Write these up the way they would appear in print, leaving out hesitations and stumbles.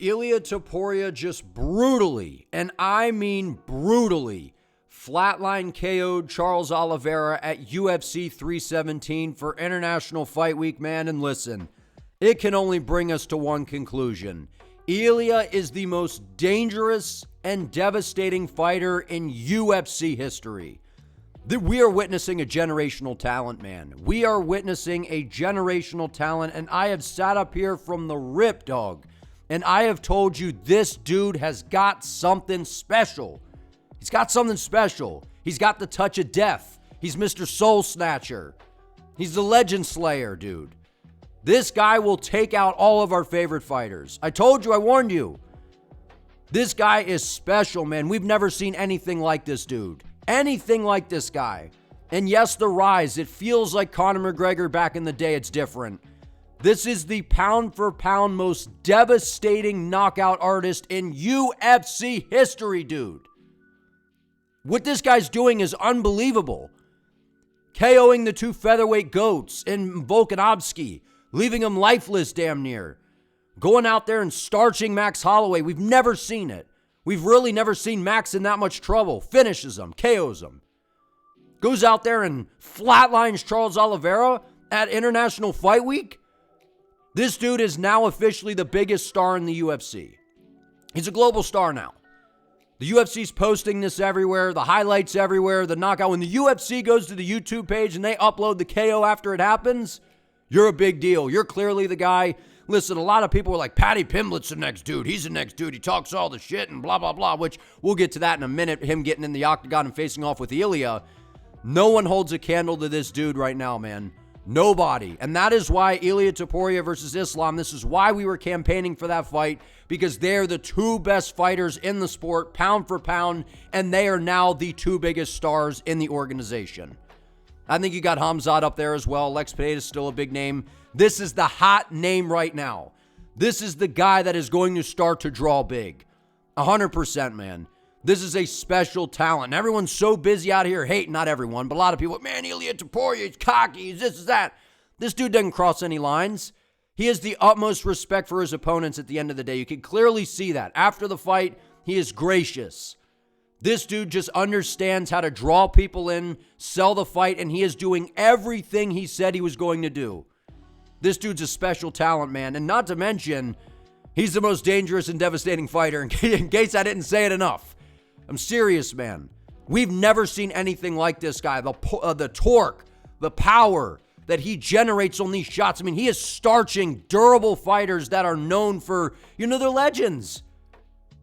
Ilia Topuria just brutally, and I mean brutally, flatline KO'd Charles Oliveira at UFC 317 for International Fight Week, man. And listen, it can only bring us to one conclusion. Ilia is the most dangerous and devastating fighter in UFC history. We are witnessing a generational talent, man. We are witnessing a generational talent, and I have sat up here from the rip, dog, and I have told you this dude has got something special. He's got something special. He's got the touch of death. He's Mr. Soul Snatcher. He's the Legend Slayer, dude. This guy will take out all of our favorite fighters. I told you, I warned you. This guy is special, man. We've never seen anything like this dude. Anything like this guy. And yes, the rise. It feels like Conor McGregor back in the day. It's different. This is the pound-for-pound most devastating knockout artist in UFC history, dude. What this guy's doing is unbelievable. KOing the two featherweight goats in Volkanovski, leaving him lifeless damn near. Going out there and starching Max Holloway. We've never seen it. We've really never seen Max in that much trouble. Finishes him, KOs him. Goes out there and flatlines Charles Oliveira at International Fight Week. This dude is now officially the biggest star in the UFC. He's a global star now. The UFC's posting this everywhere, the highlights everywhere, the knockout. When the UFC goes to the YouTube page and they upload the KO after it happens, you're a big deal. You're clearly the guy. Listen, a lot of people are like, Paddy Pimblett's the next dude. He's the next dude. He talks all the shit and blah, blah, blah, which we'll get to that in a minute, him getting in the octagon and facing off with Ilia. No one holds a candle to this dude right now, man. Nobody. And that is why Ilia Topuria versus Islam, this is why we were campaigning for that fight, because they're the two best fighters in the sport, pound for pound, and they are now the two biggest stars in the organization. I think you got Khamzat up there as well. Lex Pineda is still a big name. This is the hot name right now. This is the guy that is going to start to draw big. 100%, man. This is a special talent. And everyone's so busy out here hating, not everyone, but a lot of people, man, Ilia Topuria, he's cocky, he's this, is that. This dude doesn't cross any lines. He has the utmost respect for his opponents at the end of the day. You can clearly see that. After the fight, he is gracious. This dude just understands how to draw people in, sell the fight, and he is doing everything he said he was going to do. This dude's a special talent, man. And not to mention, he's the most dangerous and devastating fighter, in case I didn't say it enough. I'm serious, man. We've never seen anything like this guy. The torque, the power that he generates on these shots. I mean, he is starching durable fighters that are known for, they're legends.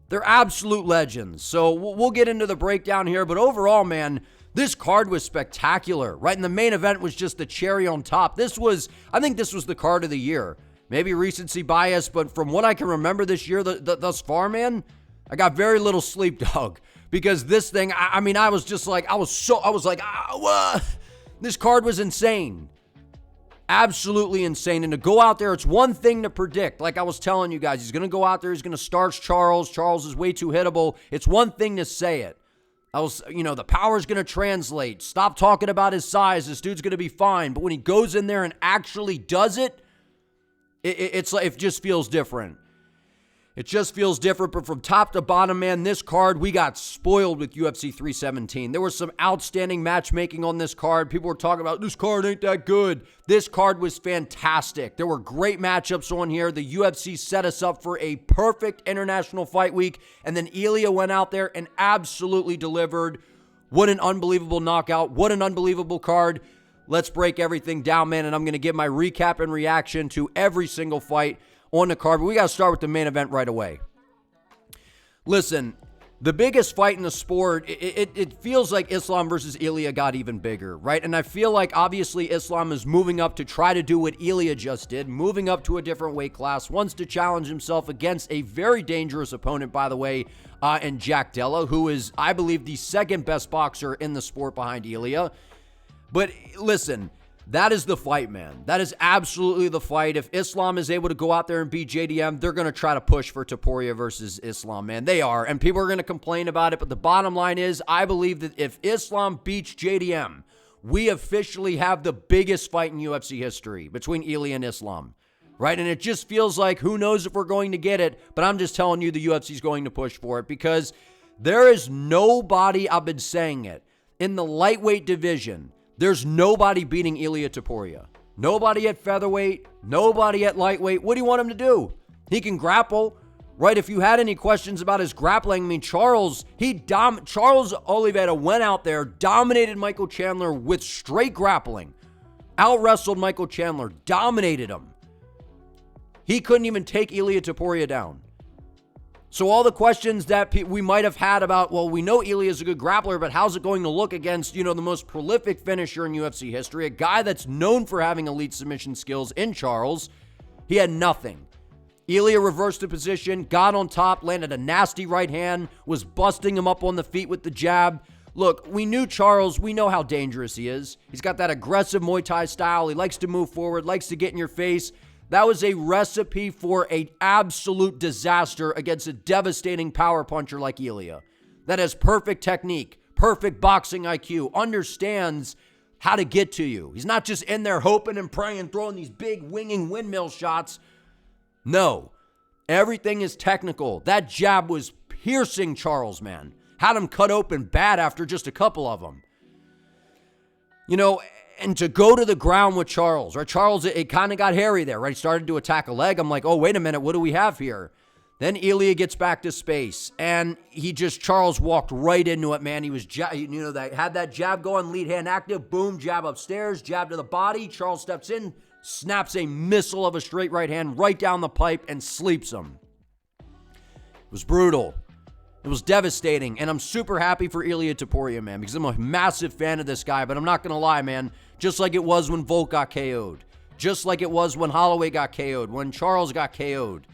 They're absolute legends. So we'll get into the breakdown here. But overall, man, this card was spectacular, right? And the main event was just the cherry on top. I think this was the card of the year. Maybe recency bias, but from what I can remember this year thus far, man, I got very little sleep, dog. Because this thing, I was like, this card was insane. Absolutely insane. And to go out there, it's one thing to predict. Like I was telling you guys, he's going to go out there, he's going to starch Charles. Charles is way too hittable. It's one thing to say it. The power's going to translate. Stop talking about his size. This dude's going to be fine. But when he goes in there and actually does it, it just feels different. It just feels different, but from top to bottom, man, this card, we got spoiled with UFC 317. There was some outstanding matchmaking on this card. People were talking about, this card ain't that good. This card was fantastic. There were great matchups on here. The UFC set us up for a perfect International Fight Week, and then Ilia went out there and absolutely delivered. What an unbelievable knockout. What an unbelievable card. Let's break everything down, man, and I'm going to give my recap and reaction to every single fight on the card, but we got to start with the main event right away. Listen, the biggest fight in the sport, it feels like Islam versus Ilia got even bigger, right? And I feel like, obviously, Islam is moving up to try to do what Ilia just did, moving up to a different weight class, wants to challenge himself against a very dangerous opponent, by the way, in Jack Della, who is, I believe, the second best boxer in the sport behind Ilia. But listen, that is the fight, man. That is absolutely the fight. If Islam is able to go out there and beat JDM, they're going to try to push for Topuria versus Islam, man. They are, and people are going to complain about it, but the bottom line is, I believe that if Islam beats JDM, we officially have the biggest fight in UFC history between Ilia and Islam. right? And it just feels like who knows if we're going to get it, but I'm just telling you the UFC is going to push for it because there is nobody, I've been saying it, in the lightweight division, there's nobody beating Ilia Topuria. Nobody at featherweight, nobody at lightweight. What do you want him to do? He can grapple, right? If you had any questions about his grappling, I mean, Charles Oliveira went out there, dominated Michael Chandler with straight grappling, out-wrestled Michael Chandler, dominated him. He couldn't even take Ilia Topuria down. So all the questions that we might have had about, well, we know Ilia is a good grappler, but how's it going to look against, the most prolific finisher in UFC history, a guy that's known for having elite submission skills in Charles? He had nothing. Ilia reversed the position, got on top, landed a nasty right hand, was busting him up on the feet with the jab. Look, we knew Charles. We know how dangerous he is. He's got that aggressive Muay Thai style. He likes to move forward, likes to get in your face. That was a recipe for an absolute disaster against a devastating power puncher like Ilia. That has perfect technique, perfect boxing IQ, understands how to get to you. He's not just in there hoping and praying, throwing these big winging windmill shots. No, everything is technical. That jab was piercing Charles, man. Had him cut open bad after just a couple of them. And to go to the ground with Charles, right? Charles, it kind of got hairy there, right? He started to attack a leg. I'm like, oh, wait a minute. What do we have here? Then Ilia gets back to space, and Charles walked right into it, man. He was, had that jab going, lead hand active, boom, jab upstairs, jab to the body. Charles steps in, snaps a missile of a straight right hand right down the pipe and sleeps him. It was brutal. It was devastating, and I'm super happy for Ilia Topuria, man, because I'm a massive fan of this guy, but I'm not going to lie, man. Just like it was when Volk got KO'd. Just like it was when Holloway got KO'd, when Charles got KO'd.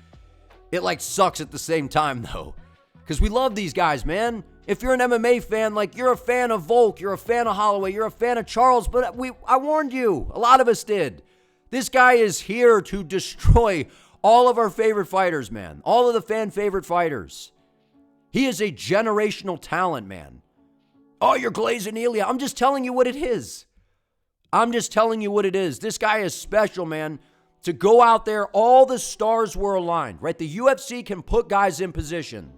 It, sucks at the same time, though, because we love these guys, man. If you're an MMA fan, you're a fan of Volk, you're a fan of Holloway, you're a fan of Charles, but I warned you. A lot of us did. This guy is here to destroy all of our favorite fighters, man. All of the fan favorite fighters. He is a generational talent, man. Oh, you're glazing Ilia. I'm just telling you what it is. This guy is special, man. To go out there, all the stars were aligned, right? The UFC can put guys in position.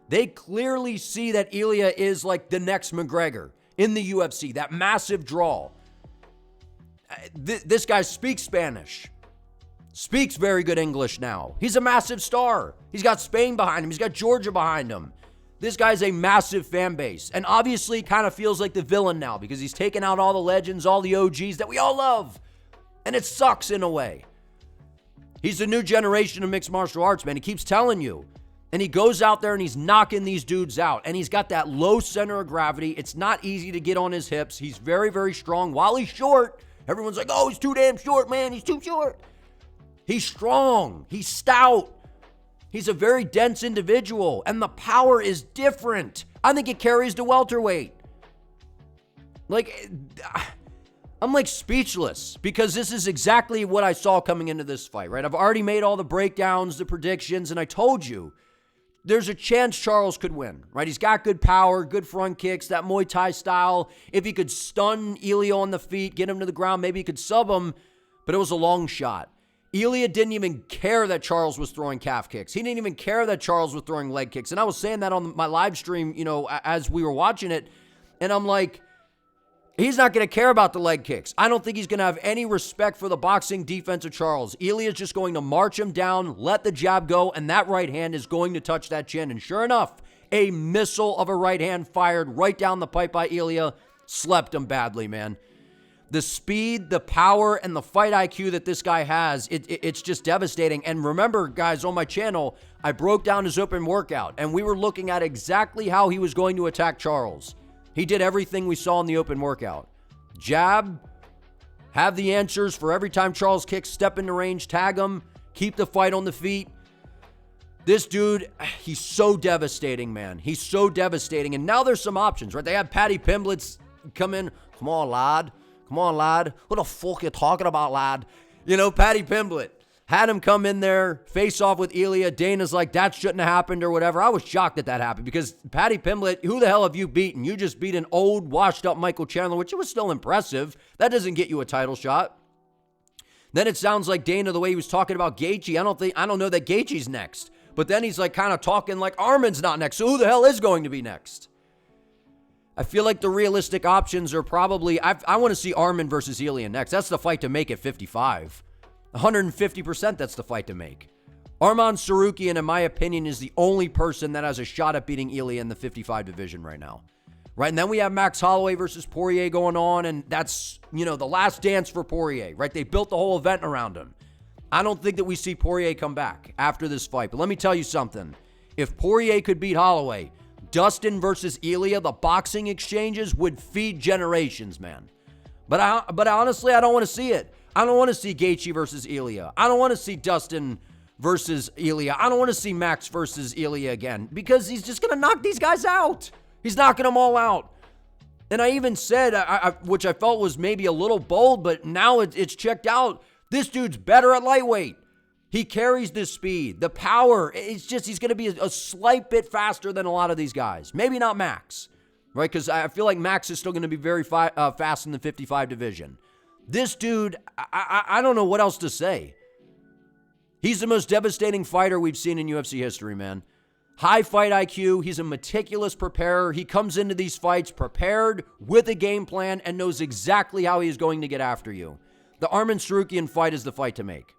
They clearly see that Ilia is like the next McGregor in the UFC, that massive draw. This guy speaks Spanish. Speaks very good English now. He's a massive star. He's got Spain behind him. He's got Georgia behind him. This guy's a massive fan base, and obviously kind of feels like the villain now because he's taken out all the legends, all the OGs that we all love, and it sucks in a way. He's the new generation of mixed martial arts, man. He keeps telling you, and he goes out there and he's knocking these dudes out, and he's got that low center of gravity. It's not easy to get on his hips. He's very, very strong. While he's short, everyone's like, oh, he's too damn short, man. He's too short. He's strong. He's stout. He's a very dense individual, and the power is different. I think it carries to welterweight. I'm speechless because this is exactly what I saw coming into this fight, right? I've already made all the breakdowns, the predictions, and I told you there's a chance Charles could win, right? He's got good power, good front kicks, that Muay Thai style. If he could stun Ilia on the feet, get him to the ground, maybe he could sub him, but it was a long shot. Ilia didn't even care that Charles was throwing calf kicks. He didn't even care that Charles was throwing leg kicks. And I was saying that on my live stream, as we were watching it. And I'm like, he's not going to care about the leg kicks. I don't think he's going to have any respect for the boxing defense of Charles. Ilia's just going to march him down, let the jab go, and that right hand is going to touch that chin. And sure enough, a missile of a right hand fired right down the pipe by Ilia slept him badly, man. The speed, the power, and the fight IQ that this guy has, it's just devastating. And remember, guys, on my channel, I broke down his open workout, and we were looking at exactly how he was going to attack Charles. He did everything we saw in the open workout. Jab, have the answers for every time Charles kicks, step into range, tag him, keep the fight on the feet. This dude, he's so devastating, man. He's so devastating. And now there's some options, right? They have Paddy Pimblett come in. Come on, lad. Come on, lad. What the fuck you talking about, lad? Paddy Pimblett had him come in there, face off with Ilia. Dana's like, that shouldn't have happened or whatever. I was shocked that happened because Paddy Pimblett, who the hell have you beaten? You just beat an old, washed-up Michael Chandler, which was still impressive. That doesn't get you a title shot. Then it sounds like Dana, the way he was talking about Gaethje, I don't know that Gaethje's next. But then he's like kind of talking like Armin's not next. So who the hell is going to be next? I feel like the realistic options are probably, I want to see Armin versus Ilia next. That's the fight to make at 55. 150%, that's the fight to make. Arman Tsarukyan, in my opinion, is the only person that has a shot at beating Ilia in the 55 division right now. Right, and then we have Max Holloway versus Poirier going on, and that's, the last dance for Poirier, right? They built the whole event around him. I don't think that we see Poirier come back after this fight, but let me tell you something. If Poirier could beat Holloway, Dustin versus Ilia, the boxing exchanges would feed generations, man. But honestly, I don't want to see it. I don't want to see Gaethje versus Ilia. I don't want to see Dustin versus Ilia. I don't want to see Max versus Ilia again because he's just going to knock these guys out. He's knocking them all out. And I even said, which I felt was maybe a little bold, but now it's checked out. This dude's better at lightweight. He carries the speed, the power. It's just he's going to be a slight bit faster than a lot of these guys. Maybe not Max, right? Because I feel like Max is still going to be very fast in the 55 division. This dude, I don't know what else to say. He's the most devastating fighter we've seen in UFC history, man. High fight IQ. He's a meticulous preparer. He comes into these fights prepared with a game plan and knows exactly how he is going to get after you. The Arman Tsarukyan fight is the fight to make.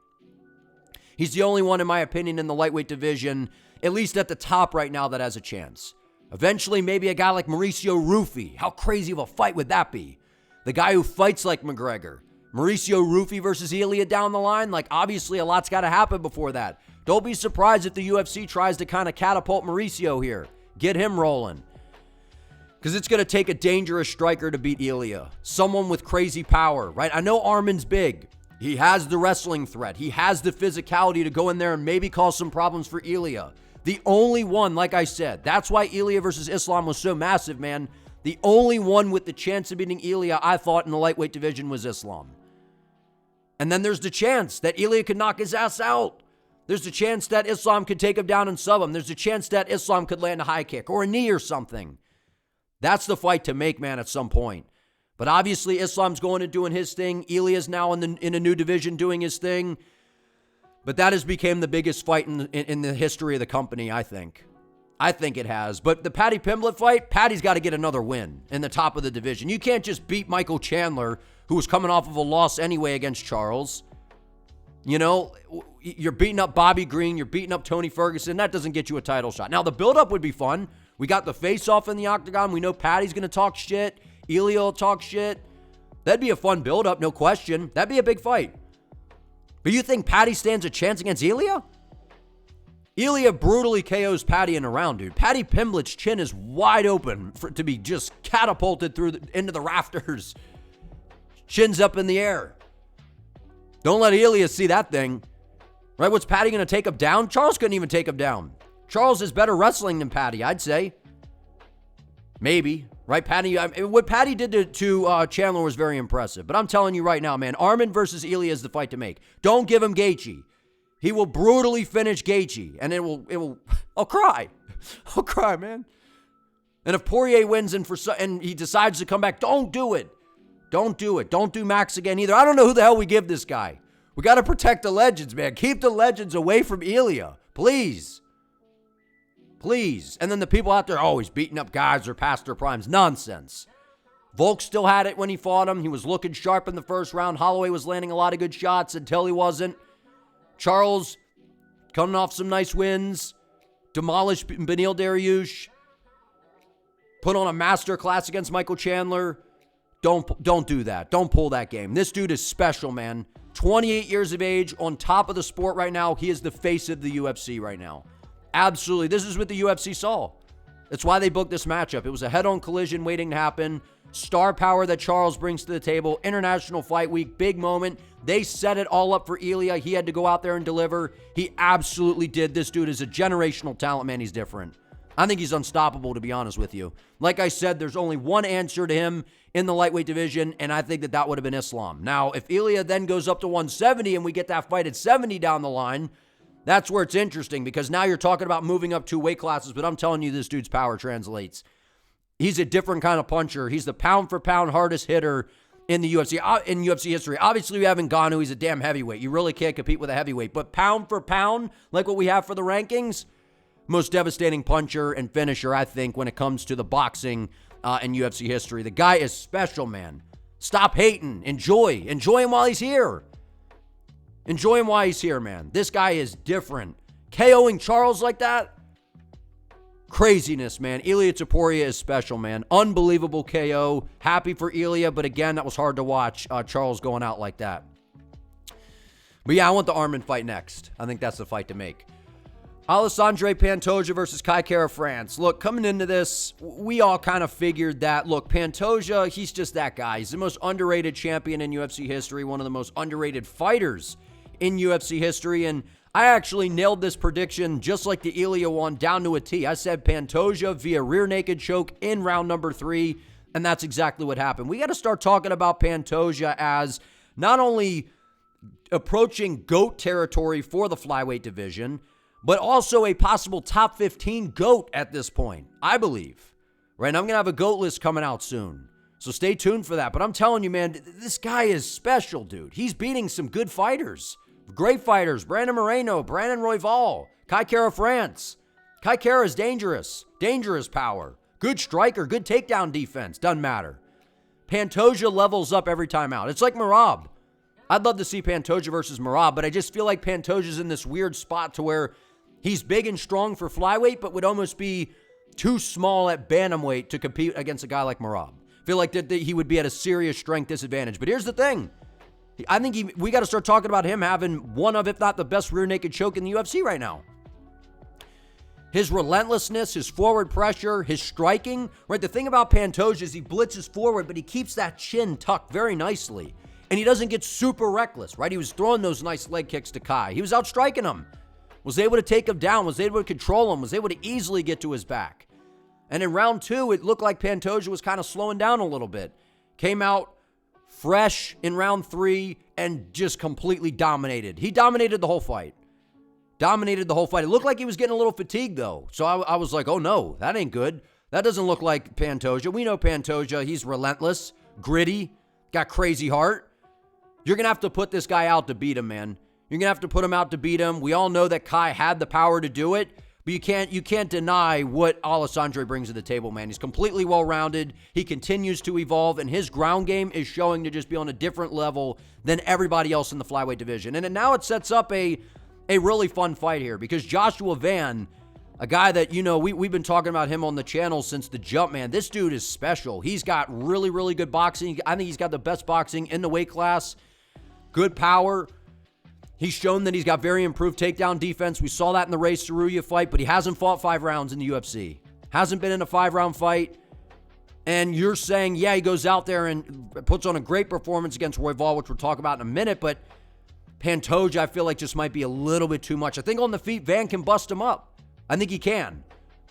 He's the only one, in my opinion, in the lightweight division, at least at the top right now, that has a chance. Eventually, maybe a guy like Mauricio Rufy. How crazy of a fight would that be? The guy who fights like McGregor. Mauricio Rufy versus Ilia down the line? Like, obviously, a lot's got to happen before that. Don't be surprised if the UFC tries to kind of catapult Mauricio here. Get him rolling. Because it's going to take a dangerous striker to beat Ilia. Someone with crazy power, right? I know Armin's big. He has the wrestling threat. He has the physicality to go in there and maybe cause some problems for Ilia. The only one, like I said, that's why Ilia versus Islam was so massive, man. The only one with the chance of beating Ilia, I thought, in the lightweight division was Islam. And then there's the chance that Ilia could knock his ass out. There's the chance that Islam could take him down and sub him. There's a chance that Islam could land a high kick or a knee or something. That's the fight to make, man, at some point. But obviously, Islam's going and doing his thing. Ilia's now in a new division doing his thing. But that has become the biggest fight in the history of the company, I think. I think it has. But the Paddy Pimblett fight, Paddy's got to get another win in the top of the division. You can't just beat Michael Chandler, who was coming off of a loss anyway against Charles. You're beating up Bobby Green. You're beating up Tony Ferguson. That doesn't get you a title shot. Now, the buildup would be fun. We got the face-off in the octagon. We know Paddy's going to talk shit. Ilia will talk shit. That'd be a fun build-up, no question. That'd be a big fight. But you think Paddy stands a chance against Ilia? Ilia brutally KOs Paddy in a round, dude. Paddy Pimblett's chin is wide open to be just catapulted into the rafters. Chin's up in the air. Don't let Ilia see that thing. Right, what's Paddy going to take him down? Charles couldn't even take him down. Charles is better wrestling than Paddy, I'd say. Maybe. Right, Paddy? What Paddy did to Chandler was very impressive. But I'm telling you right now, man, Armin versus Ilia is the fight to make. Don't give him Gaethje. He will brutally finish Gaethje, and it will. I'll cry. I'll cry, man. And if Poirier wins and he decides to come back, don't do it. Don't do it. Don't do Max again either. I don't know who the hell we give this guy. We got to protect the legends, man. Keep the legends away from Ilia. Please. Please. And then the people out there, he's beating up guys or past their primes. Nonsense. Volk still had it when he fought him. He was looking sharp in the first round. Holloway was landing a lot of good shots until he wasn't. Charles coming off some nice wins. Demolished Beneil Dariush. Put on a master class against Michael Chandler. Don't do that. Don't pull that game. This dude is special, man. 28 years of age, on top of the sport right now. He is the face of the UFC right now. Absolutely. This is what the UFC saw. That's why they booked this matchup. It was a head-on collision waiting to happen. Star power that Charles brings to the table. International Fight Week. Big moment. They set it all up for Ilia. He had to go out there and deliver. He absolutely did. This dude is a generational talent, man. He's different. I think he's unstoppable, to be honest with you. Like I said, there's only one answer to him in the lightweight division, and I think that would have been Islam. Now, if Ilia then goes up to 170 and we get that fight at 70 down the line, that's where it's interesting, because now you're talking about moving up 2 weight classes, but I'm telling you, this dude's power translates. He's a different kind of puncher. He's the pound-for-pound hardest hitter in the UFC, in UFC history. Obviously, we have Ngannou. He's a damn heavyweight. You really can't compete with a heavyweight. But pound for pound, like what we have for the rankings, most devastating puncher and finisher, I think, when it comes to the boxing in UFC history. The guy is special, man. Stop hating. Enjoy. Enjoy him while he's here. Enjoy him while he's here, man. This guy is different. KOing Charles like that? Craziness, man. Ilia Topuria is special, man. Unbelievable KO. Happy for Ilia, but again, that was hard to watch, Charles going out like that. But yeah, I want the Armin fight next. I think that's the fight to make. Alessandro Pantoja versus Kai Kara France. Look, coming into this, we all kind of figured that, look, Pantoja, he's just that guy. He's the most underrated champion in UFC history, one of the most underrated fighters in UFC history, and I actually nailed this prediction just like the Ilia one down to a T. I said Pantoja via rear naked choke in round number 3, and that's exactly what happened. We got to start talking about Pantoja as not only approaching GOAT territory for the flyweight division, but also a possible top 15 GOAT at this point, I believe. Right, and I'm going to have a GOAT list coming out soon, so stay tuned for that. But I'm telling you, man, this guy is special, dude. He's beating some good fighters. Great fighters, Brandon Moreno, Brandon Royval, Kai Kara France. Kai Kara is dangerous. Dangerous power. Good striker, good takedown defense. Doesn't matter. Pantoja levels up every time out. It's like Merab. I'd love to see Pantoja versus Merab, but I just feel like Pantoja's in this weird spot to where he's big and strong for flyweight, but would almost be too small at bantamweight to compete against a guy like Merab. I feel like that he would be at a serious strength disadvantage. But here's the thing. I think we got to start talking about him having one of, if not the best rear naked choke in the UFC right now. His relentlessness, his forward pressure, his striking, right? The thing about Pantoja is he blitzes forward, but he keeps that chin tucked very nicely. And he doesn't get super reckless, right? He was throwing those nice leg kicks to Kai. He was outstriking him. Was able to take him down, was able to control him, was able to easily get to his back. And in round 2, it looked like Pantoja was kind of slowing down a little bit. Came out fresh in round 3 and just completely dominated. He dominated the whole fight. Dominated the whole fight. It looked like he was getting a little fatigued, though. So I was like, oh, no, that ain't good. That doesn't look like Pantoja. We know Pantoja. He's relentless, gritty, got crazy heart. You're going to have to put this guy out to beat him, man. You're going to have to put him out to beat him. We all know that Kai had the power to do it, but you can't deny what Alessandro brings to the table, man. He's completely well-rounded. He continues to evolve, and his ground game is showing to just be on a different level than everybody else in the flyweight division. And now it sets up a really fun fight here because Joshua Van, a guy that, you know, we've been talking about him on the channel since the jump, man. This dude is special. He's got really, really good boxing. I think he's got the best boxing in the weight class. Good power. He's shown that he's got very improved takedown defense. We saw that in the Ray Saruya fight, but he hasn't fought 5 rounds in the UFC. Hasn't been in a 5-round fight. And you're saying, yeah, he goes out there and puts on a great performance against Royval, which we'll talk about in a minute, but Pantoja, I feel like just might be a little bit too much. I think on the feet, Van can bust him up. I think he can.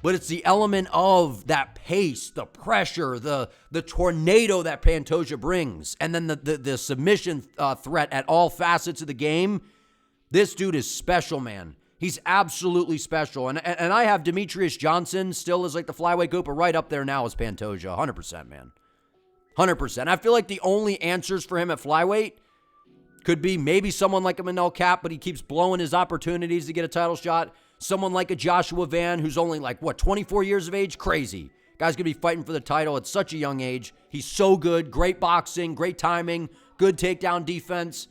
But it's the element of that pace, the pressure, the tornado that Pantoja brings, and then the submission threat at all facets of the game. This dude is special, man. He's absolutely special. And I have Demetrius Johnson still as like the flyweight GOAT, but right up there now is Pantoja. 100%, man. 100%. I feel like the only answers for him at flyweight could be maybe someone like a Manel Cap, but he keeps blowing his opportunities to get a title shot. Someone like a Joshua Van, who's only like, 24 years of age? Crazy. Guy's going to be fighting for the title at such a young age. He's so good. Great boxing, great timing, good takedown defense.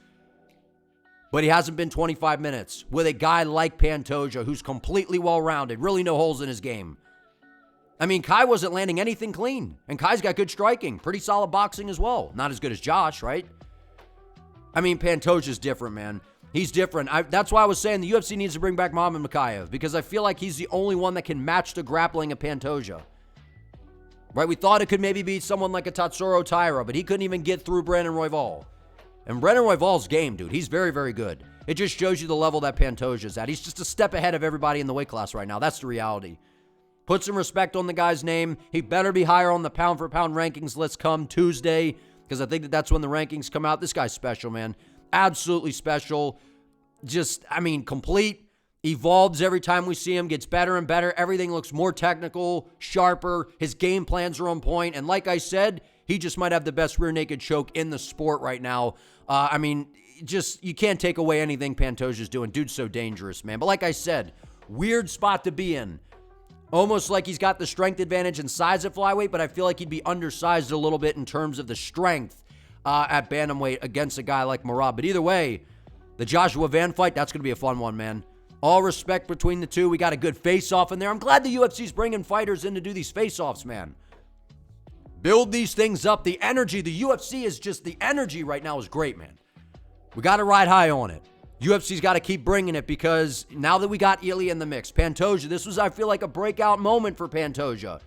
But he hasn't been 25 minutes with a guy like Pantoja who's completely well-rounded, really no holes in his game. I mean, Kai wasn't landing anything clean, and Kai's got good striking, pretty solid boxing as well. Not as good as Josh, right? I mean, Pantoja's different, man. He's different. That's why I was saying the UFC needs to bring back Muhammad Mokaev, because I feel like he's the only one that can match the grappling of Pantoja. Right? We thought it could maybe be someone like a Tatsuro Taira, but he couldn't even get through Brandon Royval. And Brandon Royval's game, dude, he's very, very good. It just shows you the level that Pantoja's at. He's just a step ahead of everybody in the weight class right now. That's the reality. Put some respect on the guy's name. He better be higher on the pound-for-pound rankings list come Tuesday, because I think that's when the rankings come out. This guy's special, man. Absolutely special. Just, I mean, complete. Evolves every time we see him. Gets better and better. Everything looks more technical, sharper. His game plans are on point. And like I said, He just might have the best rear naked choke in the sport right now. You can't take away anything Pantoja's doing. Dude's so dangerous, man. But like I said, weird spot to be in. Almost like he's got the strength advantage and size at flyweight, but I feel like he'd be undersized a little bit in terms of the strength at bantamweight against a guy like Merab. But either way, the Joshua Van fight, that's going to be a fun one, man. All respect between the two. We got a good face-off in there. I'm glad the UFC's bringing fighters in to do these face-offs, man. Build these things up. The energy, the UFC is just, the energy right now is great, man. We got to ride high on it. UFC's got to keep bringing it because now that we got Ilia in the mix, Pantoja, this was, I feel like, a breakout moment for Pantoja.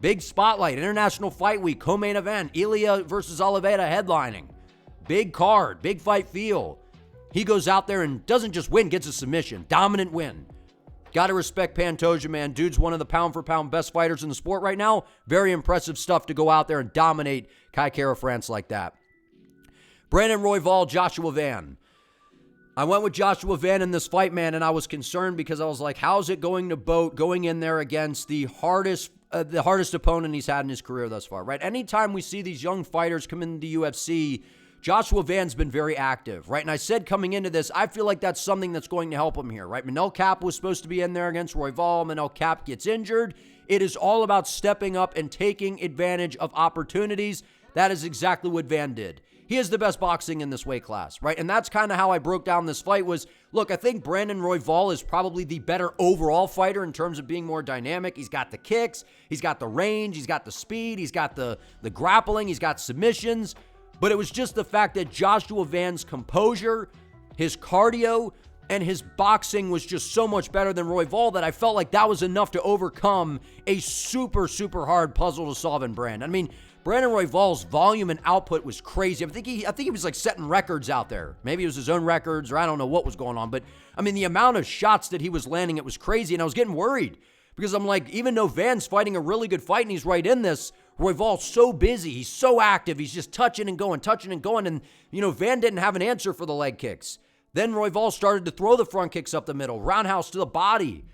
Big spotlight, International Fight Week, co-main event, Ilia versus Oliveira headlining. Big card, big fight feel. He goes out there and doesn't just win, gets a submission. Dominant win. Got to respect Pantoja, man. Dude's one of the pound-for-pound best fighters in the sport right now. Very impressive stuff to go out there and dominate Kai Kara France like that. Brandon Royval, Joshua Van. I went with Joshua Van in this fight, man, and I was concerned because I was like, how's it going to Boat going in there against the hardest opponent he's had in his career thus far, right? Anytime we see these young fighters come into the UFC, Joshua Van's been very active, right? And I said coming into this, I feel like that's something that's going to help him here, right? Manel Kape was supposed to be in there against Royval. Manel Kape gets injured. It is all about stepping up and taking advantage of opportunities. That is exactly what Van did. He has the best boxing in this weight class, right? And that's kind of how I broke down this fight was, look, I think Brandon Royval is probably the better overall fighter in terms of being more dynamic. He's got the kicks, he's got the range, he's got the speed, he's got the grappling, he's got submissions. But it was just the fact that Joshua Van's composure, his cardio, and his boxing was just so much better than Royval that I felt like that was enough to overcome a super, super hard puzzle to solve in Brandon. I mean, Brandon Royval's volume and output was crazy. I think he was like setting records out there. Maybe it was his own records or I don't know what was going on. But I mean, the amount of shots that he was landing, it was crazy. And I was getting worried because I'm like, even though Van's fighting a really good fight and he's right in this, Royval's so busy. He's so active. He's just touching and going. And, Van didn't have an answer for the leg kicks. Then Royval started to throw the front kicks up the middle, roundhouse to the body.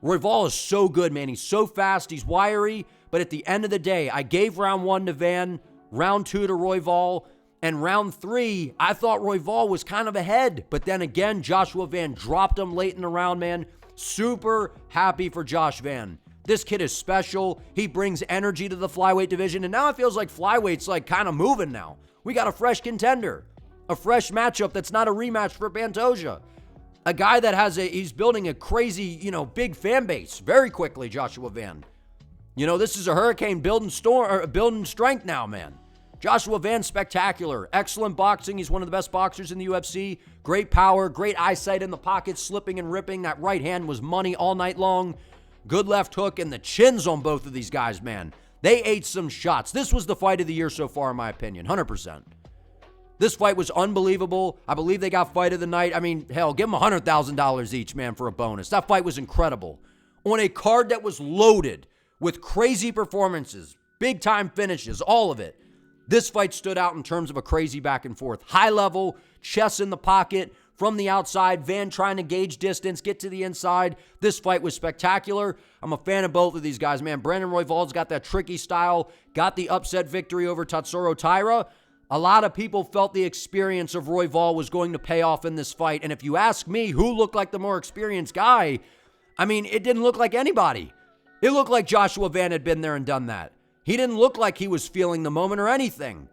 Royval is so good, man. He's so fast. He's wiry. But at the end of the day, I gave round 1 to Van, round 2 to Royval, and round 3, I thought Royval was kind of ahead. But then again, Joshua Van dropped him late in the round, man. Super happy for Josh Van. This kid is special. He brings energy to the flyweight division, and now it feels like flyweight's like kind of moving now. We got a fresh contender, a fresh matchup that's not a rematch for Pantoja. A guy that he's building a crazy, big fan base very quickly, Joshua Van. This is a hurricane building strength now, man. Joshua Van, spectacular. Excellent boxing. He's one of the best boxers in the UFC. Great power, great eyesight in the pocket, slipping and ripping. That right hand was money all night long. Good left hook, and the chins on both of these guys, man. They ate some shots. This was the fight of the year so far, in my opinion, 100%. This fight was unbelievable. I believe they got fight of the night. I mean, hell, give them $100,000 each, man, for a bonus. That fight was incredible. On a card that was loaded with crazy performances, big-time finishes, all of it. This fight stood out in terms of a crazy back and forth. High level, chest in the pocket, from the outside, Van trying to gauge distance, get to the inside. This fight was spectacular. I'm a fan of both of these guys, man. Brandon Royval's got that tricky style, got the upset victory over Tatsuro Taira. A lot of people felt the experience of Royval was going to pay off in this fight. And if you ask me who looked like the more experienced guy, I mean, it didn't look like anybody. It looked like Joshua Van had been there and done that. He didn't look like he was feeling the moment or anything.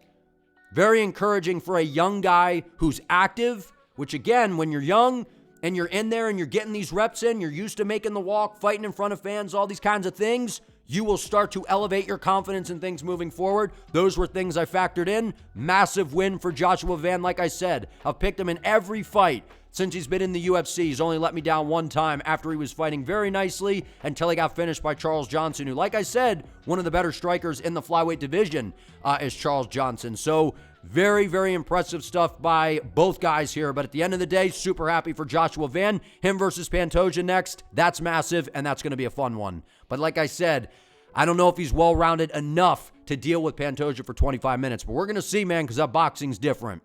Very encouraging for a young guy who's active, which again, when you're young and you're in there and you're getting these reps in, you're used to making the walk, fighting in front of fans, all these kinds of things, you will start to elevate your confidence in things moving forward. Those were things I factored in. Massive win for Joshua Van. Like I said, I've picked him in every fight since he's been in the UFC. He's only let me down one time after he was fighting very nicely until he got finished by Charles Johnson, who, like I said, one of the better strikers in the flyweight division is Charles Johnson. So very, very impressive stuff by both guys here. But at the end of the day, super happy for Joshua Van. Him versus Pantoja next. That's massive, and that's going to be a fun one. But like I said, I don't know if he's well-rounded enough to deal with Pantoja for 25 minutes. But we're going to see, man, because that boxing's different.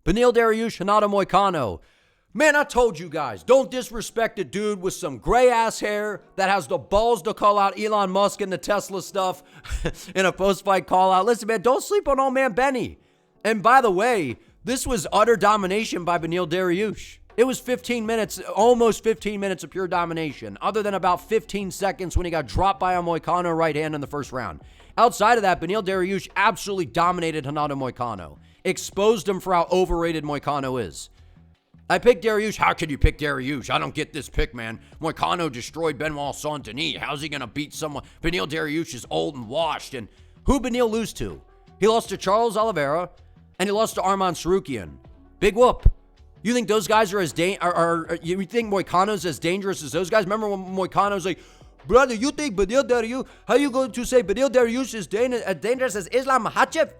Beneil Dariush, Renato Moicano. Man, I told you guys, don't disrespect a dude with some gray-ass hair that has the balls to call out Elon Musk and the Tesla stuff in a post-fight call-out. Listen, man, don't sleep on old man Benny. And by the way, this was utter domination by Beneil Dariush. It was 15 minutes, almost 15 minutes of pure domination, other than about 15 seconds when he got dropped by a Moicano right hand in the first round. Outside of that, Beneil Dariush absolutely dominated Renato Moicano, exposed him for how overrated Moicano is. I picked Dariush. How could you pick Dariush? I don't get this pick, man. Moicano destroyed Benoit Saint-Denis. How's he going to beat someone? Beneil Dariush is old and washed. And who Beneil lose to? He lost to Charles Oliveira, and he lost to Arman Sarukian. Big whoop. You think those guys are as you think Moicano's as dangerous as those guys? Remember when Moicano's like, brother, you think Beneil Dariush, how you going to say Beneil Dariush is as dangerous as Islam Makhachev?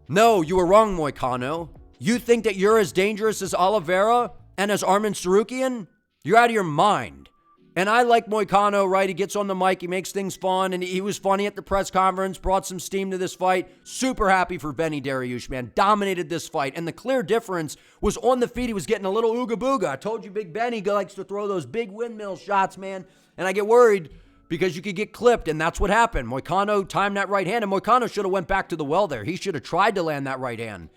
No, you were wrong, Moicano. You think that you're as dangerous as Oliveira and as Arman Sarukian? You're out of your mind. And I like Moicano, right? He gets on the mic, he makes things fun, and he was funny at the press conference, brought some steam to this fight. Super happy for Benny Dariush, man. Dominated this fight. And the clear difference was on the feet, he was getting a little ooga booga. I told you Big Benny likes to throw those big windmill shots, man. And I get worried because you could get clipped, and that's what happened. Moicano timed that right hand, and Moicano should have went back to the well there. He should have tried to land that right hand.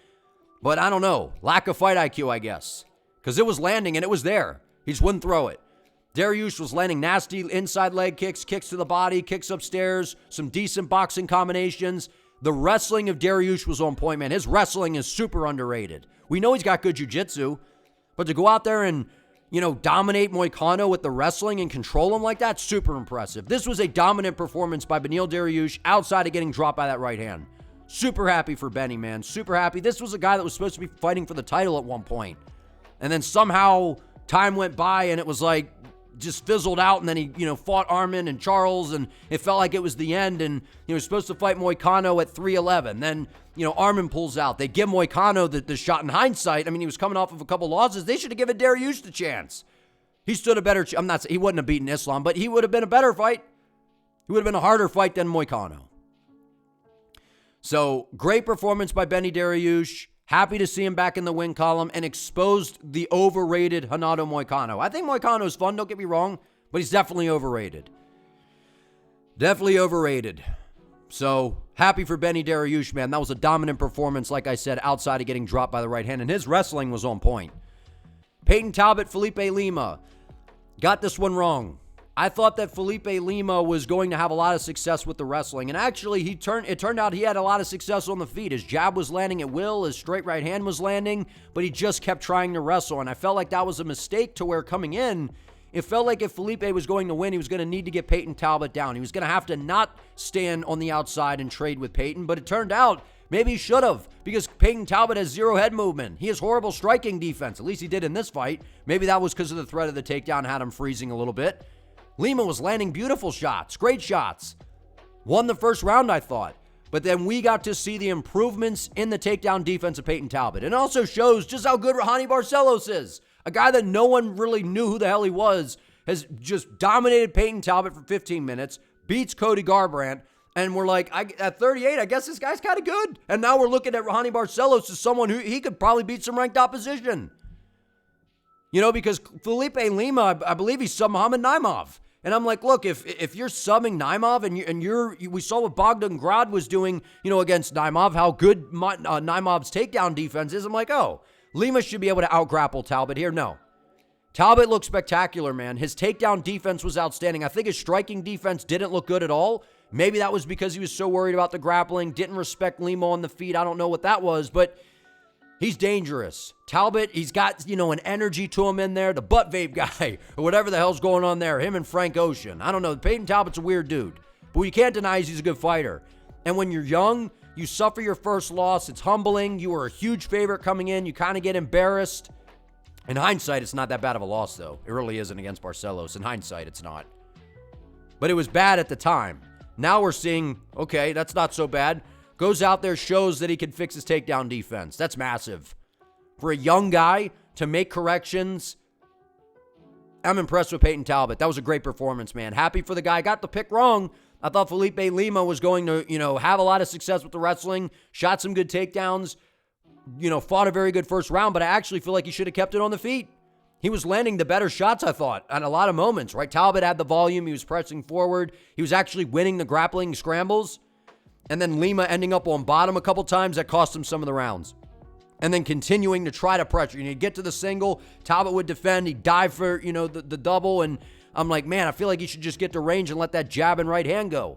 But I don't know. Lack of fight IQ, I guess. Because it was landing, and it was there. He just wouldn't throw it. Dariush was landing nasty inside leg kicks, kicks to the body, kicks upstairs, some decent boxing combinations. The wrestling of Dariush was on point, man. His wrestling is super underrated. We know he's got good jiu-jitsu, but to go out there and, dominate Moicano with the wrestling and control him like that, super impressive. This was a dominant performance by Beneil Dariush outside of getting dropped by that right hand. Super happy for Benny, man. Super happy. This was a guy that was supposed to be fighting for the title at one point. And then somehow time went by and it was like, just fizzled out, and then he, fought Arman and Charles, and it felt like it was the end, and he was supposed to fight Moicano at 311. Then, Arman pulls out. They give Moicano the shot. In hindsight, I mean, he was coming off of a couple losses. They should have given Dariush the chance. He stood a better I'm not saying he wouldn't have beaten Islam, but he would have been a better fight. He would have been a harder fight than Moicano. So, great performance by Benny Dariush. Happy to see him back in the win column and exposed the overrated Renato Moicano. I think Moicano is fun, don't get me wrong, but he's definitely overrated. Definitely overrated. So, happy for Benny Dariush, man. That was a dominant performance, like I said, outside of getting dropped by the right hand, and his wrestling was on point. Peyton Talbott, Felipe Lima. Got this one wrong. I thought that Felipe Lima was going to have a lot of success with the wrestling. And actually, it turned out he had a lot of success on the feet. His jab was landing at will. His straight right hand was landing. But he just kept trying to wrestle. And I felt like that was a mistake to where coming in, it felt like if Felipe was going to win, he was going to need to get Peyton Talbott down. He was going to have to not stand on the outside and trade with Peyton. But it turned out maybe he should have, because Peyton Talbott has zero head movement. He has horrible striking defense. At least he did in this fight. Maybe that was because of the threat of the takedown had him freezing a little bit. Lima was landing beautiful shots, great shots. Won the first round, I thought. But then we got to see the improvements in the takedown defense of Peyton Talbott. It also shows just how good Rahani Barcelos is. A guy that no one really knew who the hell he was has just dominated Peyton Talbott for 15 minutes, beats Cody Garbrandt, and we're like, at 38, I guess this guy's kind of good. And now we're looking at Rahani Barcelos as someone who he could probably beat some ranked opposition. Because Felipe Lima, I believe he's sub Muhammad Naimov. And I'm like, look, if you're subbing Naimov and we saw what Bogdan Grad was doing, against Naimov, how good Naimov's takedown defense is. I'm like, oh, Lima should be able to out-grapple Talbott here. No. Talbott looked spectacular, man. His takedown defense was outstanding. I think his striking defense didn't look good at all. Maybe that was because he was so worried about the grappling, didn't respect Lima on the feet. I don't know what that was, but he's dangerous. Talbott, he's got, an energy to him in there. The butt vape guy, or whatever the hell's going on there. Him and Frank Ocean. I don't know. Peyton Talbott's a weird dude. But you can't deny he's a good fighter. And when you're young, you suffer your first loss. It's humbling. You were a huge favorite coming in. You kind of get embarrassed. In hindsight, it's not that bad of a loss, though. It really isn't against Barcelos. In hindsight, it's not. But it was bad at the time. Now we're seeing, okay, that's not so bad. Goes out there, shows that he can fix his takedown defense. That's massive. For a young guy to make corrections, I'm impressed with Peyton Talbott. That was a great performance, man. Happy for the guy. Got the pick wrong. I thought Felipe Lima was going to, have a lot of success with the wrestling. Shot some good takedowns. fought a very good first round, but I actually feel like he should have kept it on the feet. He was landing the better shots, I thought, at a lot of moments, right? Talbott had the volume. He was pressing forward. He was actually winning the grappling scrambles. And then Lima ending up on bottom a couple times. That cost him some of the rounds. And then continuing to try to pressure. He'd get to the single. Talbott would defend. He'd dive for, the double. And I'm like, man, I feel like he should just get to range and let that jab and right hand go.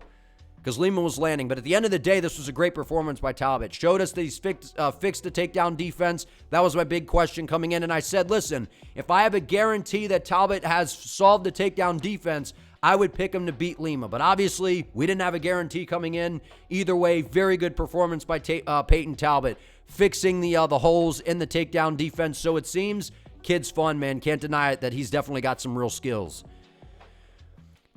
Because Lima was landing. But at the end of the day, this was a great performance by Talbott. Showed us that he's fixed the takedown defense. That was my big question coming in. And I said, listen, if I have a guarantee that Talbott has solved the takedown defense, I would pick him to beat Lima. But obviously, we didn't have a guarantee coming in. Either way, very good performance by Peyton Talbott. Fixing the holes in the takedown defense. So it seems, kid's fun, man. Can't deny it that he's definitely got some real skills.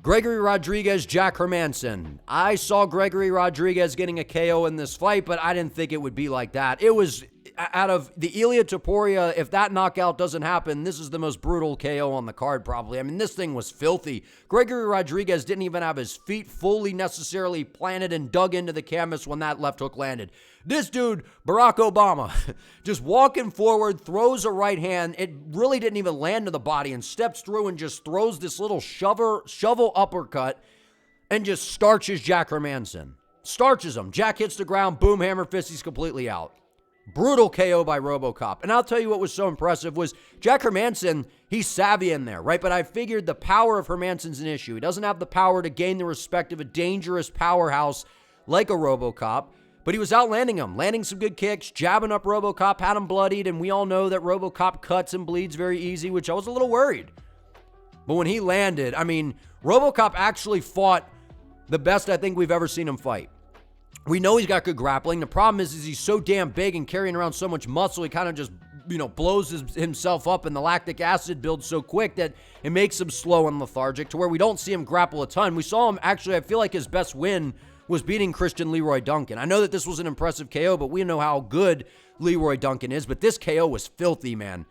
Gregory Rodriguez, Jack Hermansson. I saw Gregory Rodriguez getting a KO in this fight, but I didn't think it would be like that. It was, out of the Ilia Topuria, if that knockout doesn't happen, this is the most brutal KO on the card probably. I mean, this thing was filthy. Gregory Rodriguez didn't even have his feet fully necessarily planted and dug into the canvas when that left hook landed. This dude, Barack Obama, just walking forward, throws a right hand. It really didn't even land to the body and steps through and just throws this little shovel uppercut and just starches Jack Hermansson. Starches him. Jack hits the ground, boom, hammer fist, he's completely out. Brutal KO by Robocop. And I'll tell you what was so impressive was Jack Hermansson, he's savvy in there, right? But I figured the power of Hermansson's an issue. He doesn't have the power to gain the respect of a dangerous powerhouse like a Robocop. But he was outlanding him, landing some good kicks, jabbing up Robocop, had him bloodied, and we all know that Robocop cuts and bleeds very easy, which I was a little worried. But when he landed, I mean, Robocop actually fought the best I think we've ever seen him fight. We know he's got good grappling. The problem is he's so damn big and carrying around so much muscle, he kind of just, blows himself up, and the lactic acid builds so quick that it makes him slow and lethargic to where we don't see him grapple a ton. We saw him, actually, I feel like his best win was beating Christian Leroy Duncan. I know that this was an impressive KO, but we know how good Leroy Duncan is. But this KO was filthy, man.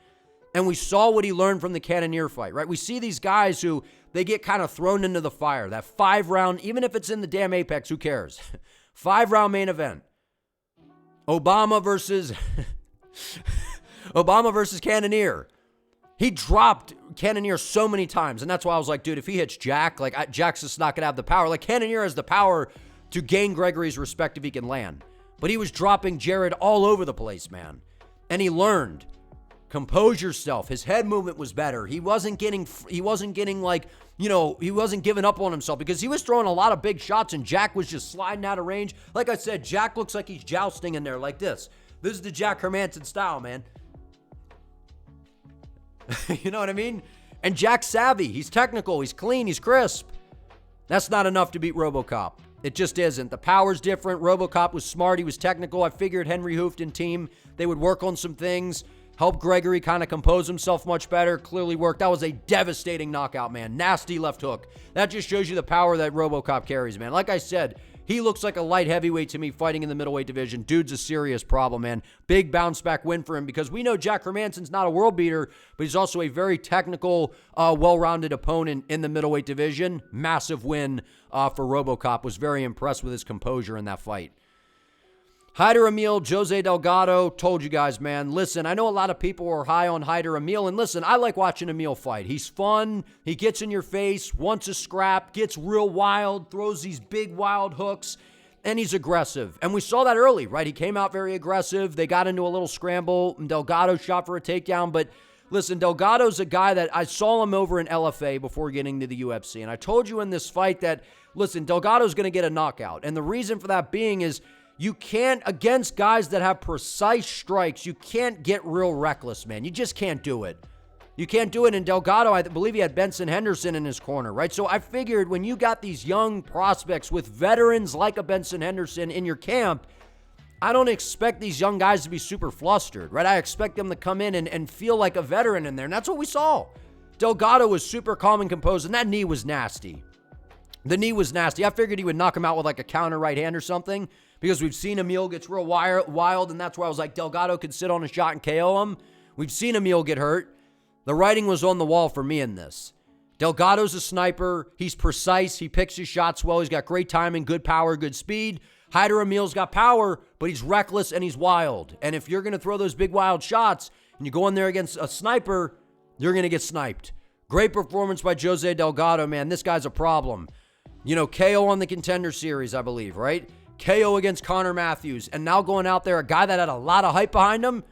And we saw what he learned from the Cannonier fight, right? We see these guys who, they get kind of thrown into the fire. That 5-round, even if it's in the damn Apex, who cares? 5-round main event. Obama versus Cannonier. He dropped Cannonier so many times. And that's why I was like, dude, if he hits Jack, Jack's just not going to have the power. Like, Cannonier has the power to gain Gregory's respect if he can land. But he was dropping Jared all over the place, man. And he learned. Compose yourself. His head movement was better. He wasn't giving up on himself because he was throwing a lot of big shots and Jack was just sliding out of range. Like I said, Jack looks like he's jousting in there like this. This is the Jack Hermansson style, man. You know what I mean? And Jack's savvy. He's technical. He's clean. He's crisp. That's not enough to beat Robocop. It just isn't. The power's different. Robocop was smart. He was technical. I figured Henry Hooft and team, they would work on some things, help Gregory kind of compose himself much better. Clearly worked. That was a devastating knockout, man. Nasty left hook. That just shows you the power that Robocop carries, man. Like I said, he looks like a light heavyweight to me fighting in the middleweight division. Dude's a serious problem, man. Big bounce-back win for him because we know Jack Hermansson's not a world beater, but he's also a very technical, well-rounded opponent in the middleweight division. Massive win for Robocop. Was very impressed with his composure in that fight. Hyder Amil, Jose Delgado, told you guys, man. Listen, I know a lot of people are high on Hyder Amil, and listen, I like watching Amil fight. He's fun, he gets in your face, wants a scrap, gets real wild, throws these big wild hooks, and he's aggressive. And we saw that early, right? He came out very aggressive. They got into a little scramble, and Delgado shot for a takedown, but listen, Delgado's a guy that I saw him over in LFA before getting to the UFC, and I told you in this fight that, listen, Delgado's going to get a knockout, and the reason for that being is you can't, against guys that have precise strikes, you can't get real reckless, man. You just can't do it. You can't do it. And Delgado, I believe he had Benson Henderson in his corner, right? So I figured when you got these young prospects with veterans like a Benson Henderson in your camp, I don't expect these young guys to be super flustered, right? I expect them to come in and feel like a veteran in there. And that's what we saw. Delgado was super calm and composed, and that knee was nasty. The knee was nasty. I figured he would knock him out with like a counter right hand or something, because we've seen Amil gets real wild, and that's why I was like, Delgado could sit on a shot and KO him. We've seen Amil get hurt. The writing was on the wall for me in this. Delgado's a sniper. He's precise. He picks his shots well. He's got great timing, good power, good speed. Hyder Amil's got power, but he's reckless and he's wild. And if you're going to throw those big wild shots and you go in there against a sniper, you're going to get sniped. Great performance by Jose Delgado, man. This guy's a problem. You know, KO on the Contender Series, I believe, right? KO against Connor Matthews. And now going out there, a guy that had a lot of hype behind him.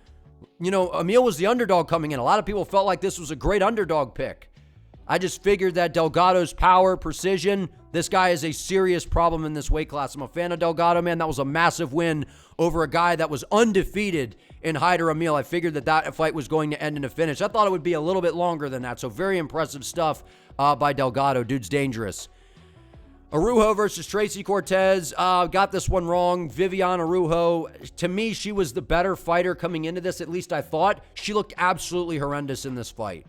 You know, Amil was the underdog coming in. A lot of people felt like this was a great underdog pick. I just figured that Delgado's power, precision, this guy is a serious problem in this weight class. I'm a fan of Delgado, man. That was a massive win over a guy that was undefeated in Hyder Amil. I figured that fight was going to end in a finish. I thought it would be a little bit longer than that. So very impressive stuff by Delgado. Dude's dangerous. Araujo versus Tracy Cortez. Got this one wrong. Viviane Araujo. To me, she was the better fighter coming into this. At least I thought. She looked absolutely horrendous in this fight.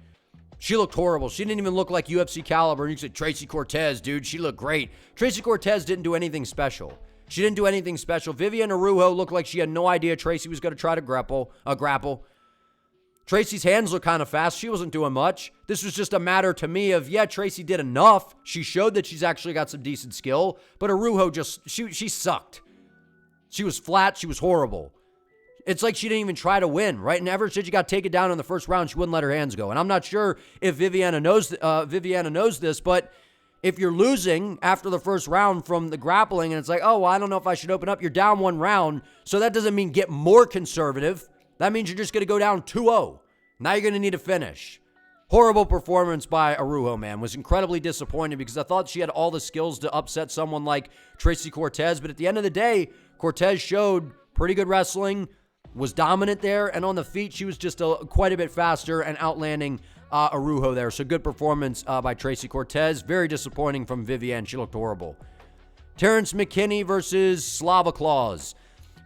She looked horrible. She didn't even look like UFC caliber. And you said, Tracy Cortez, dude, she looked great. Tracy Cortez didn't do anything special. She didn't do anything special. Viviane Araujo looked like she had no idea Tracy was going to try to grapple. Tracy's hands looked kind of fast. She wasn't doing much. This was just a matter to me of, yeah, Tracy did enough. She showed that she's actually got some decent skill. But Araujo just, she sucked. She was flat. She was horrible. It's like she didn't even try to win, right? And ever since she got taken down in the first round, she wouldn't let her hands go. And I'm not sure if Viviane knows this, but if you're losing after the first round from the grappling and it's like, oh, well, I don't know if I should open up, you're down one round. So that doesn't mean get more conservative. That means you're just going to go down 2-0. Now you're going to need a finish. Horrible performance by Araujo, man. Was incredibly disappointed because I thought she had all the skills to upset someone like Tracy Cortez. But at the end of the day, Cortez showed pretty good wrestling, was dominant there, and on the feet, she was just quite a bit faster and outlanding Araujo there. So good performance by Tracy Cortez. Very disappointing from Viviane. She looked horrible. Terrence McKinney versus Slava Klaus.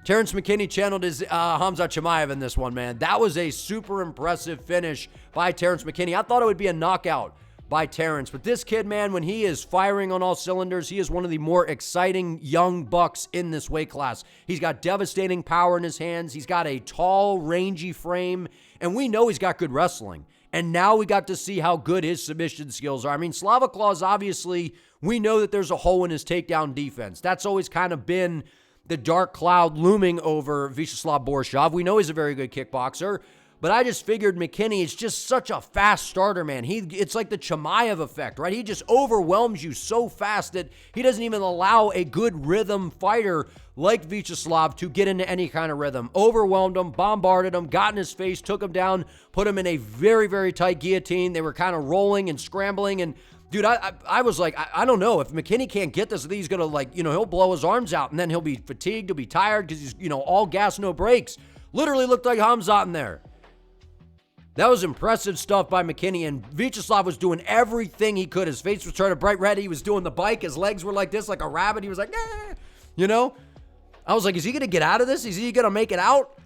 Terrence McKinney channeled his Khamzat Chimaev in this one, man. That was a super impressive finish by Terrence McKinney. I thought it would be a knockout by Terrence, but this kid, man, when he is firing on all cylinders, he is one of the more exciting young bucks in this weight class. He's got devastating power in his hands. He's got a tall, rangy frame, and we know he's got good wrestling. And now we got to see how good his submission skills are. I mean, Slava Klaus, obviously, we know that there's a hole in his takedown defense. That's always kind of been the dark cloud looming over Vyacheslav Borshov. We know he's a very good kickboxer, but I just figured McKinney is just such a fast starter, man. It's like the Chimaev effect, right? He just overwhelms you so fast that he doesn't even allow a good rhythm fighter like Vyacheslav to get into any kind of rhythm. Overwhelmed him, bombarded him, got in his face, took him down, put him in a very, very tight guillotine. They were kind of rolling and scrambling, and dude, I was like, I don't know. If McKinney can't get this, I think he's going to, he'll blow his arms out, and then he'll be fatigued, he'll be tired because he's, all gas, no brakes. Literally looked like Khamzat in there. That was impressive stuff by McKinney, and Vyacheslav was doing everything he could. His face was turning bright red. He was doing the bike. His legs were like this, like a rabbit. He was like, I was like, is he going to get out of this? Is he going to make it out?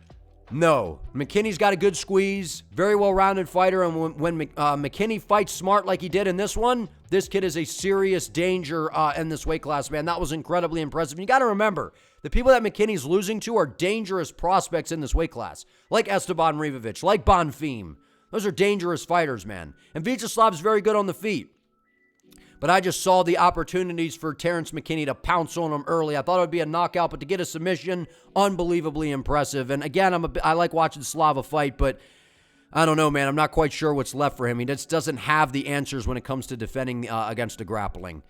No. McKinney's got a good squeeze, very well-rounded fighter, and when McKinney fights smart like he did in this one, this kid is a serious danger in this weight class, man. That was incredibly impressive. And you got to remember, the people that McKinney's losing to are dangerous prospects in this weight class, like Esteban Rivovic, like Bonfim. Those are dangerous fighters, man. And Vyacheslav's very good on the feet. But I just saw the opportunities for Terrence McKinney to pounce on him early. I thought it would be a knockout, but to get a submission, unbelievably impressive. And again, I like watching Slava fight, but I don't know, man. I'm not quite sure what's left for him. He just doesn't have the answers when it comes to defending against the grappling.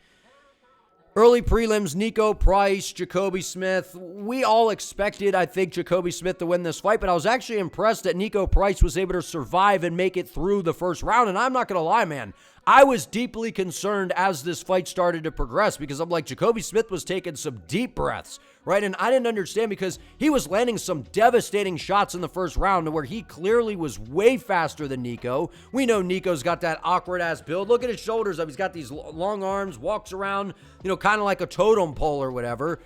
Early prelims, Niko, Price, Jacobe Smith. We all expected, I think, Jacobe Smith to win this fight, but I was actually impressed that Niko Price was able to survive and make it through the first round. And I'm not going to lie, man. I was deeply concerned as this fight started to progress because I'm like, Jacobe Smith was taking some deep breaths, right? And I didn't understand because he was landing some devastating shots in the first round where he clearly was way faster than Niko. We know Niko's got that awkward-ass build. Look at his shoulders. He's got these long arms, walks around, kind of like a totem pole or whatever.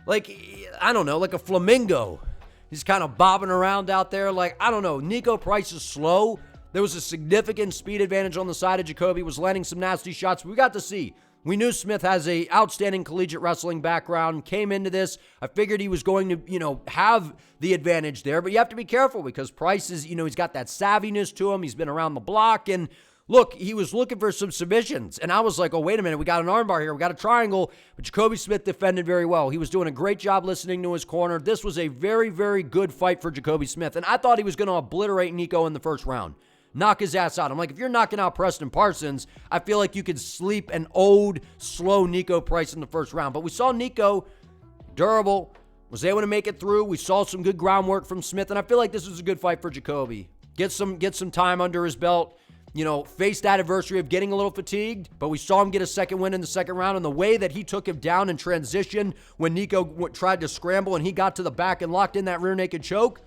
Like, I don't know, like a flamingo. He's kind of bobbing around out there. Like, I don't know. Niko Price is slow. There was a significant speed advantage on the side of Jacobe. Was landing some nasty shots. We got to see. We knew Smith has a outstanding collegiate wrestling background. Came into this. I figured he was going to, have the advantage there. But you have to be careful because Price is, he's got that savviness to him. He's been around the block. And look, he was looking for some submissions. And I was like, oh, wait a minute. We got an armbar here. We got a triangle. But Jacobe Smith defended very well. He was doing a great job listening to his corner. This was a very, very good fight for Jacobe Smith. And I thought he was going to obliterate Niko in the first round. Knock his ass out. I'm like, if you're knocking out Preston Parsons, I feel like you could sleep an old, slow Niko Price in the first round. But we saw Niko, durable, was able to make it through. We saw some good groundwork from Smith. And I feel like this was a good fight for Jacobe. Get some time under his belt. You know, faced that adversary of getting a little fatigued, but we saw him get a second win in the second round. And the way that he took him down in transition when Niko tried to scramble and he got to the back and locked in that rear naked choke,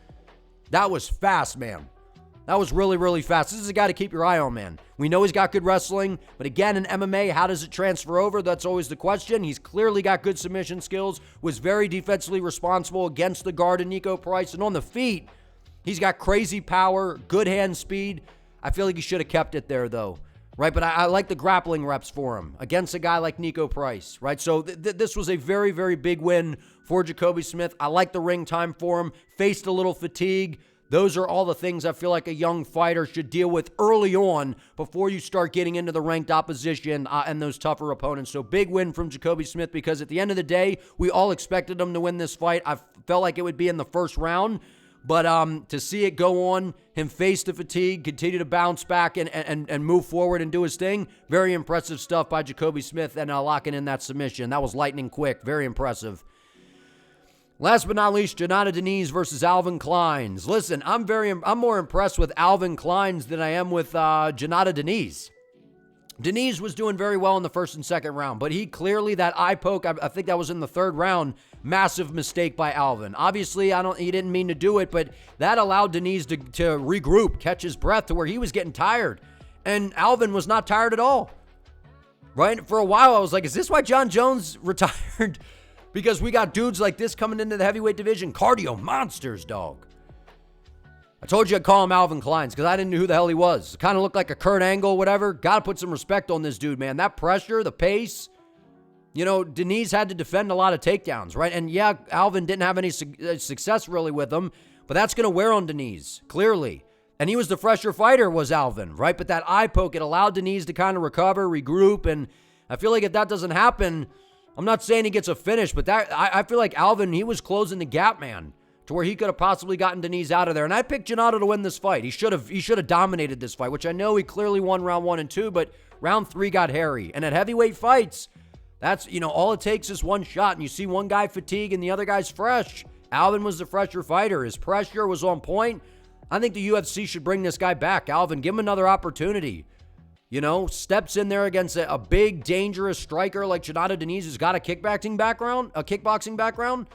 that was fast, man. That was really, really fast. This is a guy to keep your eye on, man. We know he's got good wrestling, but again, in MMA, how does it transfer over? That's always the question. He's clearly got good submission skills, was very defensively responsible against the guard in Niko Price, and on the feet, he's got crazy power, good hand speed. I feel like he should have kept it there, though, right? But I like the grappling reps for him against a guy like Niko Price, right? So this was a very, very big win for Jacobe Smith. I like the ring time for him. Faced a little fatigue. Those are all the things I feel like a young fighter should deal with early on before you start getting into the ranked opposition and those tougher opponents. So big win from Jacobe Smith because at the end of the day, we all expected him to win this fight. I felt like it would be in the first round. But to see it go on, him face the fatigue, continue to bounce back and move forward and do his thing, very impressive stuff by Jacobe Smith and locking in that submission. That was lightning quick, very impressive. Last but not least, Jonata Diniz versus Alvin Kleins. Listen, I'm more impressed with Alvin Kleins than I am with Jonata Diniz. Diniz was doing very well in the first and second round, but he clearly, that eye poke, I think that was in the third round, massive mistake by Alvin. Obviously, he didn't mean to do it, but that allowed Diniz to regroup, catch his breath to where he was getting tired. And Alvin was not tired at all. Right? For a while, I was like, is this why John Jones retired? Because we got dudes like this coming into the heavyweight division. Cardio monsters, dog. I told you I'd call him Alvin Kleins because I didn't know who the hell he was. Kind of looked like a Kurt Angle, whatever. Got to put some respect on this dude, man. That pressure, the pace. You know, Diniz had to defend a lot of takedowns, right? And yeah, Alvin didn't have any success really with him, but that's going to wear on Diniz, clearly. And he was the fresher fighter, was Alvin, right? But that eye poke, it allowed Diniz to kind of recover, regroup, and I feel like if that doesn't happen, I'm not saying he gets a finish, but that I feel like Alvin, he was closing the gap, man, to where he could have possibly gotten Diniz out of there. And I picked Jonata to win this fight. He should have dominated this fight, which I know he clearly won round 1 and 2, but round 3 got hairy. And at heavyweight fights, that's, all it takes is one shot, and you see one guy fatigue and the other guy's fresh. Alvin was the fresher fighter. His pressure was on point. I think the UFC should bring this guy back. Alvin, give him another opportunity. Steps in there against a big, dangerous striker like Jonata Diniz, who's got a kickboxing background.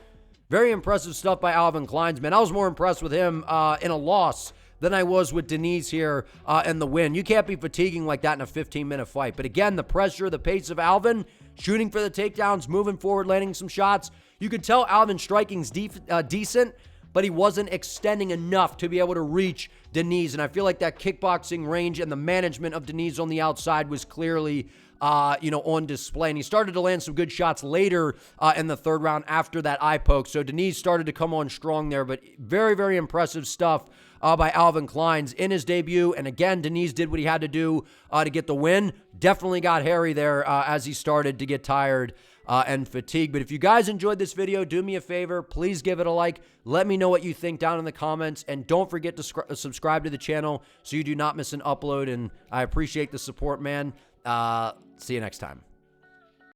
Very impressive stuff by Alvin Kleins, man. I was more impressed with him in a loss than I was with Diniz here in the win. You can't be fatiguing like that in a 15-minute fight. But again, the pressure, the pace of Alvin, shooting for the takedowns, moving forward, landing some shots. You could tell Alvin's striking's decent, but he wasn't extending enough to be able to reach Diniz. And I feel like that kickboxing range and the management of Diniz on the outside was clearly on display. And he started to land some good shots later in the third round after that eye poke. So Diniz started to come on strong there, but very, very impressive stuff by Alvin Kleins in his debut. And again, Diniz did what he had to do to get the win. Definitely got hairy there as he started to get tired and fatigued. But if you guys enjoyed this video, do me a favor. Please give it a like. Let me know what you think down in the comments. And don't forget to subscribe to the channel so you do not miss an upload. And I appreciate the support, man. See you next time.